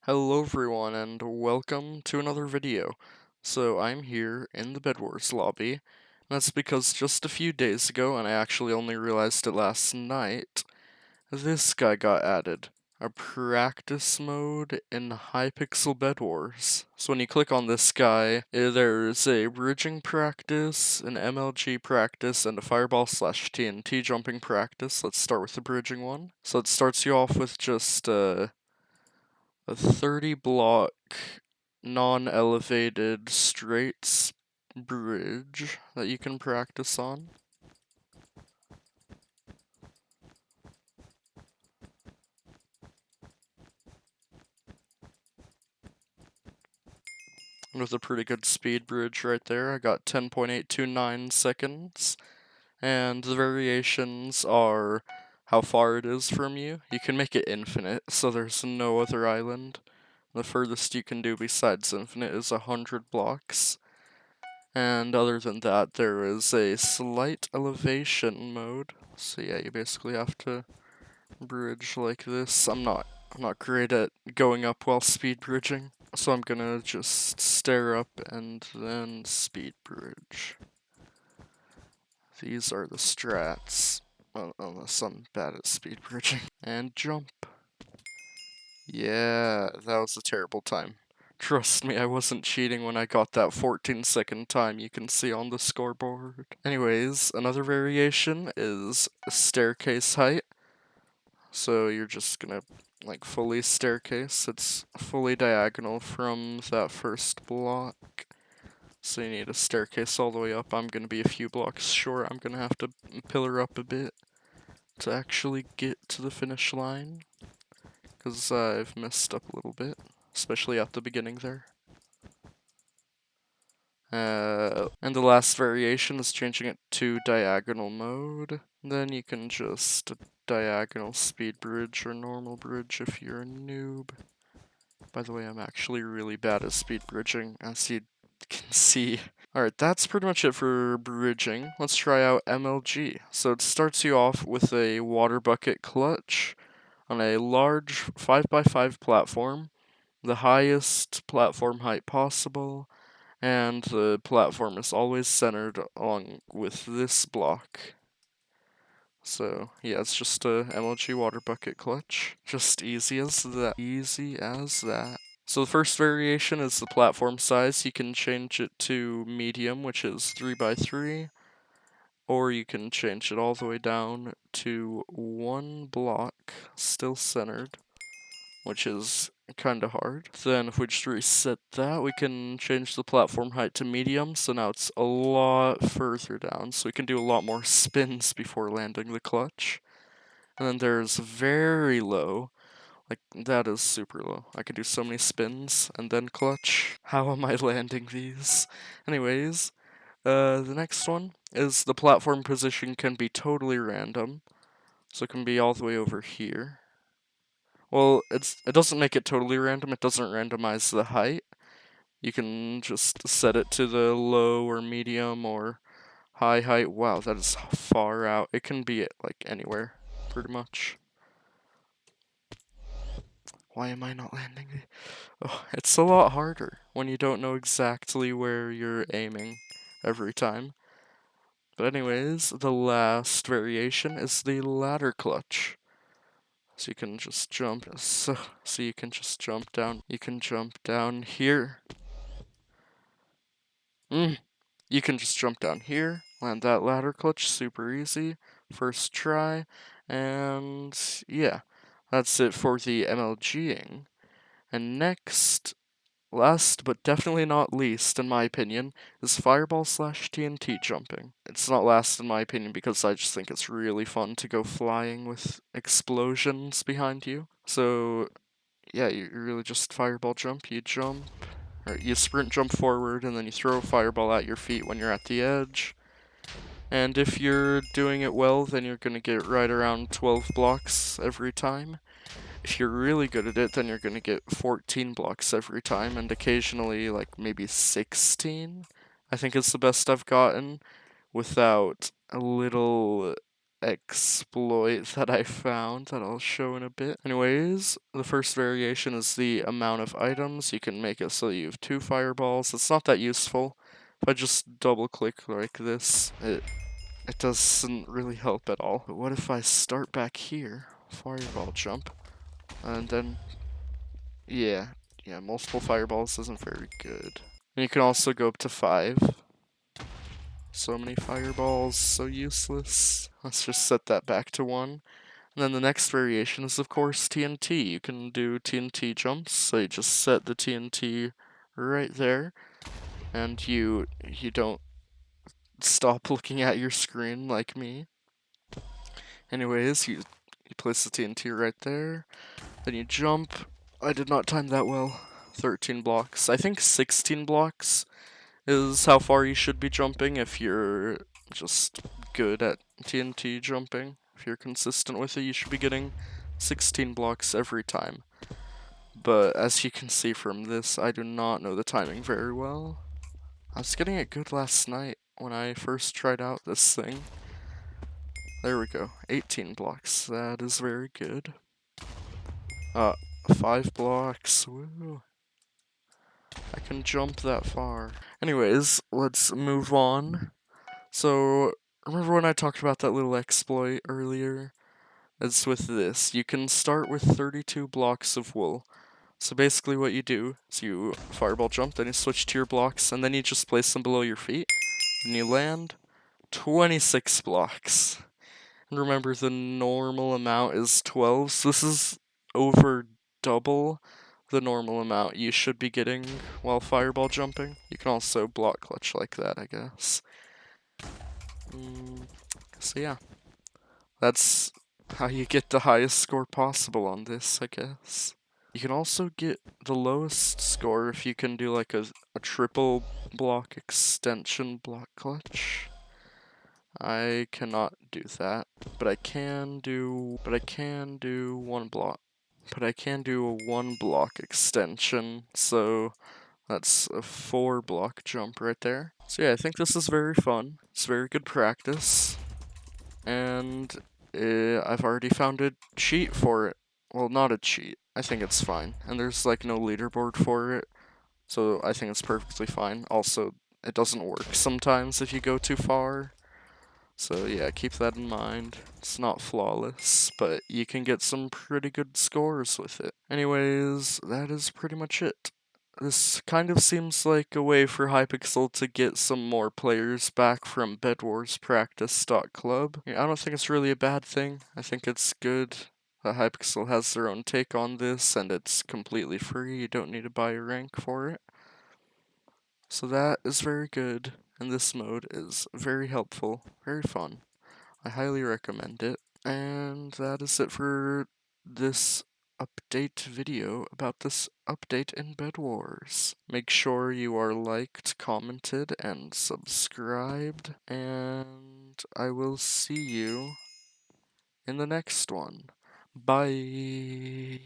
Hello everyone and welcome to another video. So I'm here in the Bedwars lobby, and that's because just a few days ago, and I actually only realized it last night, this guy got added. A practice mode in Hypixel Bedwars. So when you click on this guy, there's a bridging practice, an MLG practice, and a fireball/TNT jumping practice. Let's start with the bridging one. So it starts you off with just a 30 block non-elevated straight bridge that you can practice on. And with a pretty good speed bridge right there, I got 10.829 seconds. And the variations are how far it is from you. You can make it infinite, so there's no other island. The furthest you can do besides infinite is 100 blocks. And other than that, there is a slight elevation mode. So yeah, you basically have to bridge like this. I'm not great at going up while speed bridging, so I'm gonna just stair up and then speed bridge. These are the strats, unless I'm bad at speed bridging. And jump. Yeah, that was a terrible time. Trust me, I wasn't cheating when I got that 14-second time you can see on the scoreboard. Anyways, another variation is staircase height. So you're just gonna, like, fully staircase. It's fully diagonal from that first block. So you need a staircase all the way up. I'm gonna be a few blocks short. I'm gonna have to pillar up a bit to actually get to the finish line, because I've messed up a little bit, especially at the beginning there. And the last variation is changing it to diagonal mode. Then you can just diagonal speed bridge or normal bridge if you're a noob. By the way, I'm actually really bad at speed bridging, as you can see. Alright, that's pretty much it for bridging. Let's try out MLG. So it starts you off with a water bucket clutch on a large 5x5 platform, the highest platform height possible, and the platform is always centered along with this block. So yeah, it's just a MLG water bucket clutch. Just easy as that. Easy as that. So the first variation is the platform size. You can change it to medium, which is 3x3, or you can change it all the way down to one block, still centered, which is kind of hard. Then if we just reset that, we can change the platform height to medium, so now it's a lot further down, so we can do a lot more spins before landing the clutch. And then there's very low. Like, that is super low. I can do so many spins and then clutch. How am I landing these? Anyways, the next one is the platform position can be totally random. So it can be all the way over here. Well, it doesn't make it totally random. It doesn't randomize the height. You can just set it to the low or medium or high height. Wow, that is far out. It can be like anywhere, pretty much. Why am I not landing? Oh, it's a lot harder when you don't know exactly where you're aiming every time. But anyways, the last variation is the ladder clutch. So you can just jump, so you can just jump down. You can jump down here. You can just jump down here, land that ladder clutch, super easy. First try, and yeah, that's it for the MLGing. And next, last but definitely not least, in my opinion, is fireball/TNT jumping. It's not last in my opinion because I just think it's really fun to go flying with explosions behind you. So yeah, you really just fireball jump, you jump, or you sprint jump forward, and then you throw a fireball at your feet when you're at the edge. And if you're doing it well, then you're gonna get right around 12 blocks every time. If you're really good at it, then you're gonna get 14 blocks every time, and occasionally, like, maybe 16, I think is the best I've gotten, without a little exploit that I found that I'll show in a bit. Anyways, the first variation is the amount of items. You can make it so you have 2 fireballs. It's not that useful. If I just double click like this, it doesn't really help at all. But what if I start back here, fireball jump, and then, yeah, multiple fireballs isn't very good. And you can also go up to 5. So many fireballs, so useless. Let's just set that back to 1. And then the next variation is, of course, TNT. You can do Tnt jumps, so you just set the TNT right there, and you don't stop looking at your screen like me. Anyways, you place the TNT right there, then you jump. I did not time that well. 13 blocks. I think 16 blocks is how far you should be jumping if you're just good at TNT jumping. If you're consistent with it, you should be getting 16 blocks every time. But as you can see from this, I do not know the timing very well. I was getting it good last night when I first tried out this thing. There we go, 18 blocks. That is very good. 5 blocks. Woo. I can jump that far. Anyways, let's move on. So, remember when I talked about that little exploit earlier? It's with this. You can start with 32 blocks of wool. So basically what you do is you fireball jump, then you switch to your blocks, and then you just place them below your feet. Then you land 26 blocks. And remember, the normal amount is 12, so this is over double the normal amount you should be getting while fireball jumping. You can also block clutch like that, I guess. So yeah, that's how you get the highest score possible on this, I guess. You can also get the lowest score if you can do like a triple block extension block clutch. I cannot do that, but I can do 1 block. But I can do a 1 block extension, so that's a 4 block jump right there. So yeah, I think this is very fun. It's very good practice. And I've already found a cheat for it. Well, not a cheat. I think it's fine. And there's like no leaderboard for it, so I think it's perfectly fine. Also, it doesn't work sometimes if you go too far. So yeah, keep that in mind. It's not flawless, but you can get some pretty good scores with it. Anyways, that is pretty much it. This kind of seems like a way for Hypixel to get some more players back from Bedwars practice.club. Yeah, I don't think it's really a bad thing. I think it's good that Hypixel has their own take on this, and it's completely free. You don't need to buy a rank for it. So that is very good, and this mode is very helpful, very fun. I highly recommend it. And that is it for this update video about this update in Bedwars. Make sure you are liked, commented, and subscribed, and I will see you in the next one. Bye.